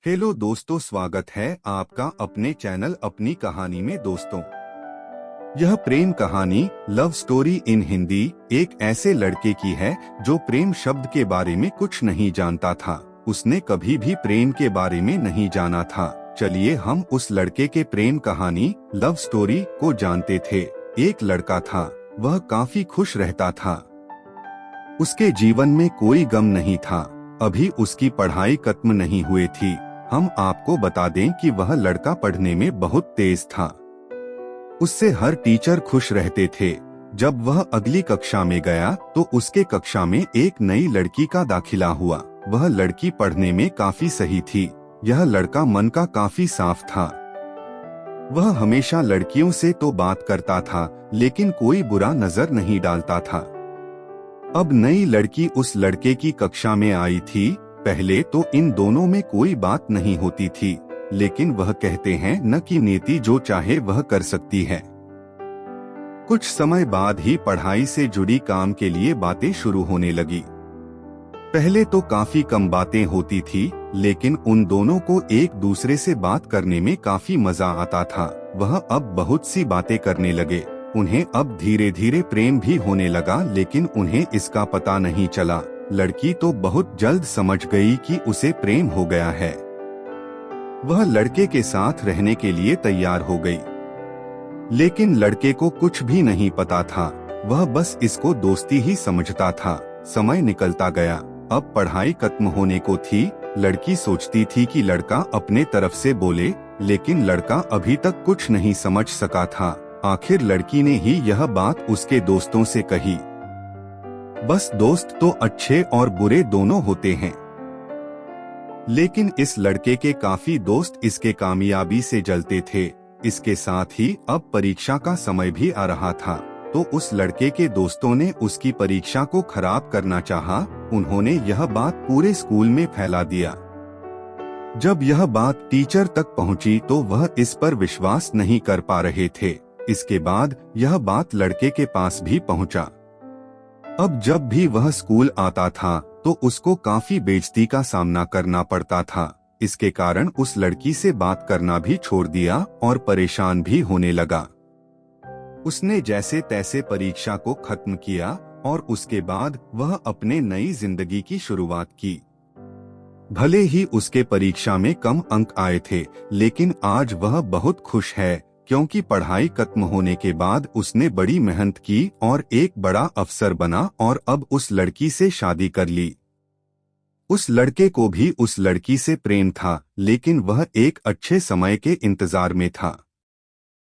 Hello दोस्तों, स्वागत है आपका अपने चैनल अपनी कहानी में। दोस्तों, यह प्रेम कहानी लव स्टोरी इन हिंदी एक ऐसे लड़के की है जो प्रेम शब्द के बारे में कुछ नहीं जानता था। उसने कभी भी प्रेम के बारे में नहीं जाना था। चलिए हम उस लड़के के प्रेम कहानी लव स्टोरी को जानते थे। एक लड़का था, वह काफी खुश रहता था। उसके जीवन में कोई गम नहीं था। अभी उसकी पढ़ाई खत्म नहीं हुई थी। हम आपको बता दें कि वह लड़का पढ़ने में बहुत तेज था। उससे हर टीचर खुश रहते थे। जब वह अगली कक्षा में गया तो उसके कक्षा में एक नई लड़की का दाखिला हुआ। वह लड़की पढ़ने में काफी सही थी। यह लड़का मन का काफी साफ था। वह हमेशा लड़कियों से तो बात करता था, लेकिन कोई बुरा नजर नहीं डालता था। अब नई लड़की उस लड़के की कक्षा में आई थी। पहले तो इन दोनों में कोई बात नहीं होती थी, लेकिन वह कहते हैं न कि नीति जो चाहे वह कर सकती है। कुछ समय बाद ही पढ़ाई से जुड़ी काम के लिए बातें शुरू होने लगी। पहले तो काफी कम बातें होती थी, लेकिन उन दोनों को एक दूसरे से बात करने में काफी मजा आता था। वह अब बहुत सी बातें करने लगे। उन्हें अब धीरे धीरे प्रेम भी होने लगा, लेकिन उन्हें इसका पता नहीं चला। लड़की तो बहुत जल्द समझ गई कि उसे प्रेम हो गया है। वह लड़के के साथ रहने के लिए तैयार हो गई, लेकिन लड़के को कुछ भी नहीं पता था। वह बस इसको दोस्ती ही समझता था। समय निकलता गया। अब पढ़ाई खत्म होने को थी। लड़की सोचती थी कि लड़का अपने तरफ से बोले, लेकिन लड़का अभी तक कुछ नहीं समझ सका था। आखिर लड़की ने ही यह बात उसके दोस्तों से कही। बस दोस्त तो अच्छे और बुरे दोनों होते हैं। लेकिन इस लड़के के काफी दोस्त इसके कामयाबी से जलते थे। इसके साथ ही अब परीक्षा का समय भी आ रहा था, तो उस लड़के के दोस्तों ने उसकी परीक्षा को खराब करना चाहा। उन्होंने यह बात पूरे स्कूल में फैला दिया। जब यह बात टीचर तक पहुंची तो वह इस पर विश्वास नहीं कर पा रहे थे। इसके बाद यह बात लड़के के पास भी पहुंचा। अब जब भी वह स्कूल आता था तो उसको काफी बेइज्जती का सामना करना पड़ता था। इसके कारण उस लड़की से बात करना भी छोड़ दिया और परेशान भी होने लगा। उसने जैसे तैसे परीक्षा को खत्म किया और उसके बाद वह अपने नई जिंदगी की शुरुआत की। भले ही उसके परीक्षा में कम अंक आए थे, लेकिन आज वह बहुत खुश है, क्योंकि पढ़ाई खत्म होने के बाद उसने बड़ी मेहनत की और एक बड़ा अफसर बना और अब उस लड़की से शादी कर ली। उस लड़के को भी उस लड़की से प्रेम था, लेकिन वह एक अच्छे समय के इंतजार में था।